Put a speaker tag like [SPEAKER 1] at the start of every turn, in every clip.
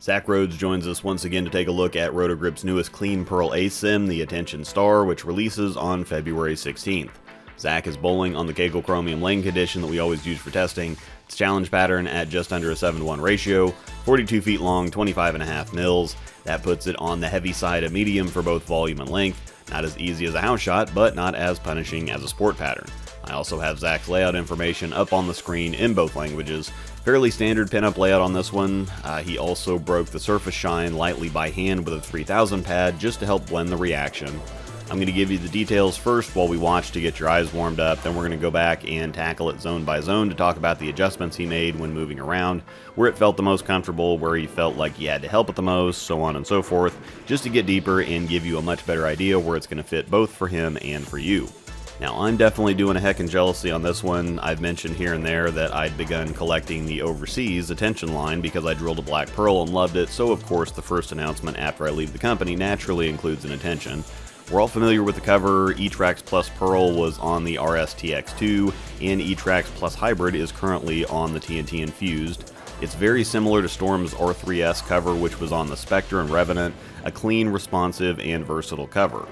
[SPEAKER 1] Zach Rhoades joins us once again to take a look at Roto Grip's newest Clean Pearl ASIM, the Attention Star, which releases on February 16th. Zach is bowling on the Kegel Chromium lane condition that we always use for testing. Its challenge pattern at just under a 7-to-1 ratio, 42 feet long, 25.5 mils. That puts it on the heavy side of medium for both volume and length. Not as easy as a house shot, but not as punishing as a sport pattern. I also have Zach's layout information up on the screen in both languages. Fairly standard pinup layout on this one. He also broke the surface shine lightly by hand with a 3000 pad just to help blend the reaction. I'm going to give you the details first while we watch to get your eyes warmed up, then we're going to go back and tackle it zone by zone to talk about the adjustments he made when moving around, where it felt the most comfortable, where he felt like he had to help it the most, so on and so forth, just to get deeper and give you a much better idea where it's going to fit both for him and for you. Now, I'm definitely doing a heckin' jealousy on this one. I've mentioned here and there that I'd begun collecting the overseas Attention line because I drilled a black pearl and loved it, so of course the first announcement after I leave the company naturally includes an Attention. We're all familiar with the cover. E-Trax Plus Pearl was on the RS-TX2, and E-Trax Plus Hybrid is currently on the TNT Infused. It's very similar to Storm's R3S cover, which was on the Spectre and Revenant, a clean, responsive, and versatile cover.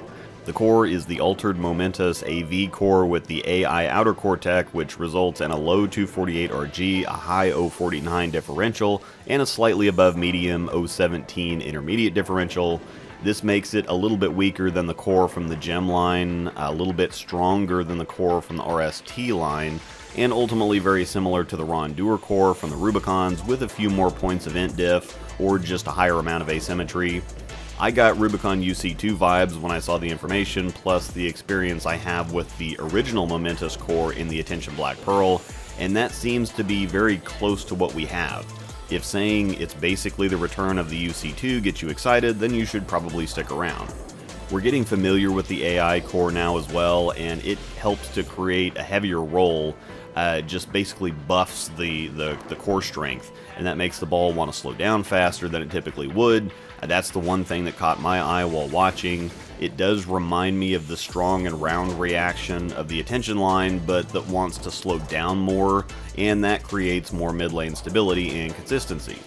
[SPEAKER 1] The core is the altered Momentous AV core with the AI outer core tech, which results in a low 248 RG, a high 049 differential, and a slightly above medium 017 intermediate differential. This makes it a little bit weaker than the core from the Gem line, a little bit stronger than the core from the RST line, and ultimately very similar to the Rondur core from the Rubicons with a few more points of int diff or just a higher amount of asymmetry. I got Rubicon UC2 vibes when I saw the information, plus the experience I have with the original Momentous core in the Attention Black Pearl, and that seems to be very close to what we have. If saying it's basically the return of the UC2 gets you excited, then you should probably stick around. We're getting familiar with the AI core now as well, and it helps to create a heavier roll, just basically buffs the core strength, and that makes the ball want to slow down faster than it typically would. That's the one thing that caught my eye while watching. It does remind me of the strong and round reaction of the Attention line, but that wants to slow down more, and that creates more mid-lane stability and consistency.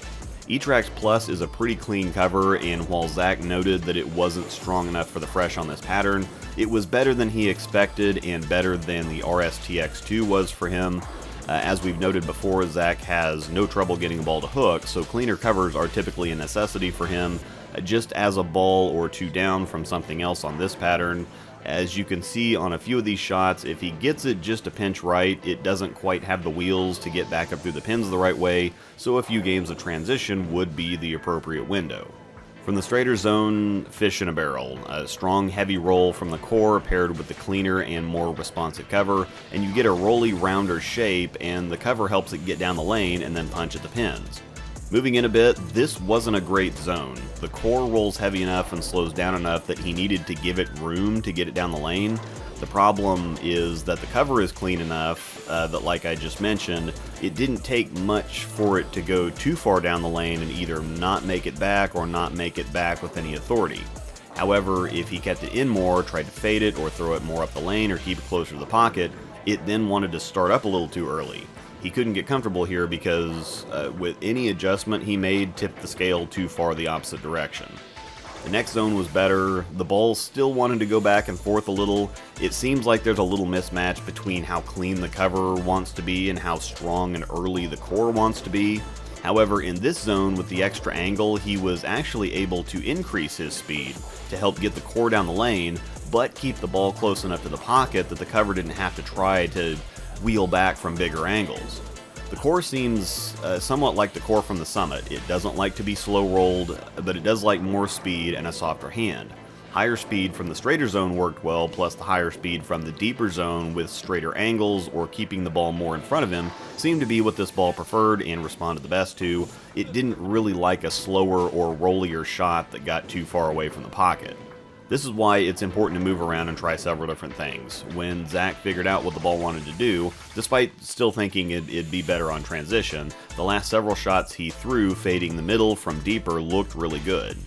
[SPEAKER 1] E-Trax Plus is a pretty clean cover, and while Zach noted that it wasn't strong enough for the fresh on this pattern, it was better than he expected and better than the RSTX2 was for him. As we've noted before, Zach has no trouble getting a ball to hook, so cleaner covers are typically a necessity for him, just as a ball or two down from something else on this pattern. As you can see on a few of these shots, if he gets it just a pinch right, it doesn't quite have the wheels to get back up through the pins the right way, so a few games of transition would be the appropriate window. From the straighter zone, fish in a barrel. A strong, heavy roll from the core paired with the cleaner and more responsive cover, and you get a rolly, rounder shape, and the cover helps it get down the lane and then punch at the pins. Moving in a bit, this wasn't a great zone. The core rolls heavy enough and slows down enough that he needed to give it room to get it down the lane. The problem is that the cover is clean enough that, like I just mentioned, it didn't take much for it to go too far down the lane and either not make it back or not make it back with any authority. However, if he kept it in more, tried to fade it or throw it more up the lane or keep it closer to the pocket, it then wanted to start up a little too early. He couldn't get comfortable here because with any adjustment he made tipped the scale too far the opposite direction. The next zone was better. The ball still wanted to go back and forth a little. It seems like there's a little mismatch between how clean the cover wants to be and how strong and early the core wants to be. However, in this zone with the extra angle, he was actually able to increase his speed to help get the core down the lane, but keep the ball close enough to the pocket that the cover didn't have to try to wheel back from bigger angles. The core seems somewhat like the core from the Summit. It doesn't like to be slow rolled, but it does like more speed and a softer hand. Higher speed from the straighter zone worked well, plus the higher speed from the deeper zone with straighter angles or keeping the ball more in front of him seemed to be what this ball preferred and responded the best to. It didn't really like a slower or rollier shot that got too far away from the pocket. This is why it's important to move around and try several different things. When Zach figured out what the ball wanted to do, despite still thinking it'd be better on transition, the last several shots he threw fading the middle from deeper looked really good.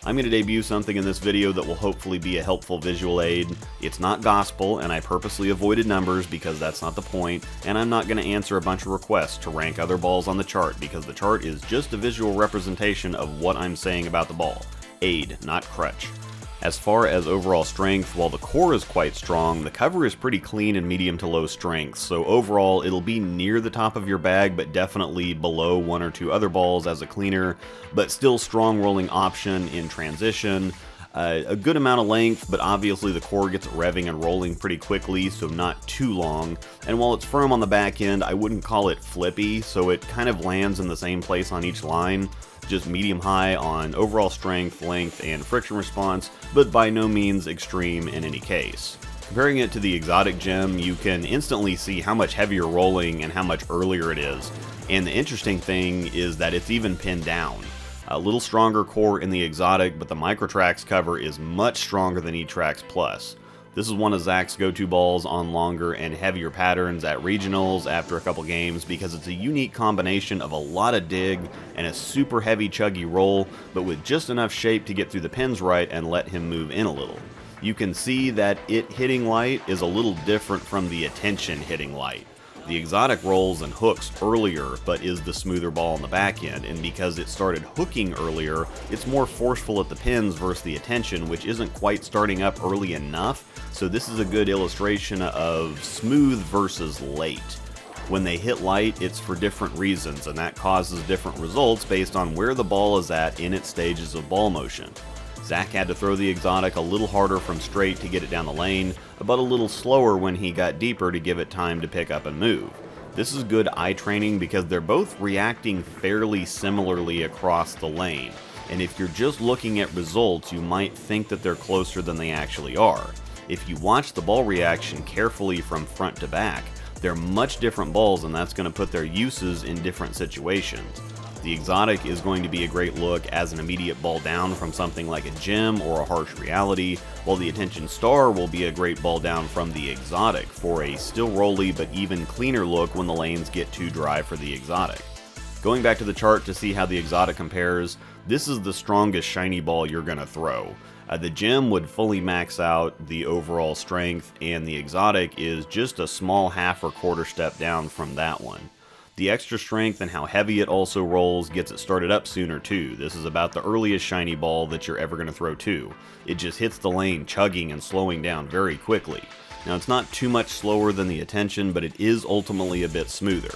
[SPEAKER 1] I'm going to debut something in this video that will hopefully be a helpful visual aid. It's not gospel, and I purposely avoided numbers because that's not the point, and I'm not going to answer a bunch of requests to rank other balls on the chart because the chart is just a visual representation of what I'm saying about the ball. Aid, not crutch. As far as overall strength, while the core is quite strong, the cover is pretty clean and medium to low strength, so overall it'll be near the top of your bag, but definitely below one or two other balls as a cleaner, but still strong rolling option in transition. A good amount of length, but obviously the core gets revving and rolling pretty quickly, so not too long. And while it's firm on the back end, I wouldn't call it flippy, so it kind of lands in the same place on each line. Just medium-high on overall strength, length, and friction response, but by no means extreme in any case. Comparing it to the exotic gem, you can instantly see how much heavier rolling and how much earlier it is. And the interesting thing is that it's even pinned down. A little stronger core in the exotic, but the Microtrax cover is much stronger than E-Trax Plus. This is one of Zach's go-to balls on longer and heavier patterns at regionals after a couple games because it's a unique combination of a lot of dig and a super heavy chuggy roll, but with just enough shape to get through the pins right and let him move in a little. You can see that it hitting light is a little different from the Attention hitting light. The exotic rolls and hooks earlier, but is the smoother ball on the back end, and because it started hooking earlier, it's more forceful at the pins versus the Attention, which isn't quite starting up early enough, so this is a good illustration of smooth versus late. When they hit light, it's for different reasons, and that causes different results based on where the ball is at in its stages of ball motion. Zach had to throw the exotic a little harder from straight to get it down the lane, but a little slower when he got deeper to give it time to pick up and move. This is good eye training because they're both reacting fairly similarly across the lane, and if you're just looking at results, you might think that they're closer than they actually are. If you watch the ball reaction carefully from front to back, they're much different balls, and that's going to put their uses in different situations. The exotic is going to be a great look as an immediate ball down from something like a gem or a harsh reality, while the Attention Star will be a great ball down from the exotic for a still rolly but even cleaner look when the lanes get too dry for the exotic. Going back to the chart to see how the exotic compares, this is the strongest shiny ball you're going to throw. The gem would fully max out the overall strength, and the exotic is just a small half or quarter step down from that one. The extra strength and how heavy it also rolls gets it started up sooner too. This is about the earliest shiny ball that you're ever going to throw too. It just hits the lane chugging and slowing down very quickly. Now it's not too much slower than the Attention, but it is ultimately a bit smoother.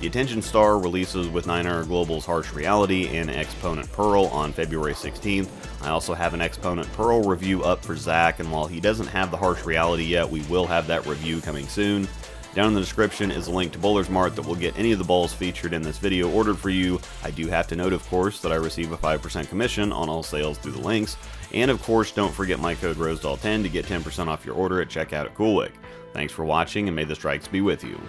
[SPEAKER 1] The Attention Star releases with 9R Global's Harsh Reality and Exponent Pearl on February 16th. I also have an Exponent Pearl review up for Zach, and while he doesn't have the Harsh Reality yet, we will have that review coming soon. Down in the description is a link to Bowler's Mart that will get any of the balls featured in this video ordered for you. I do have to note, of course, that I receive a 5% commission on all sales through the links. And of course, don't forget my code ROSEDALL10 to get 10% off your order at checkout at CoolWick. Thanks for watching, and may the strikes be with you.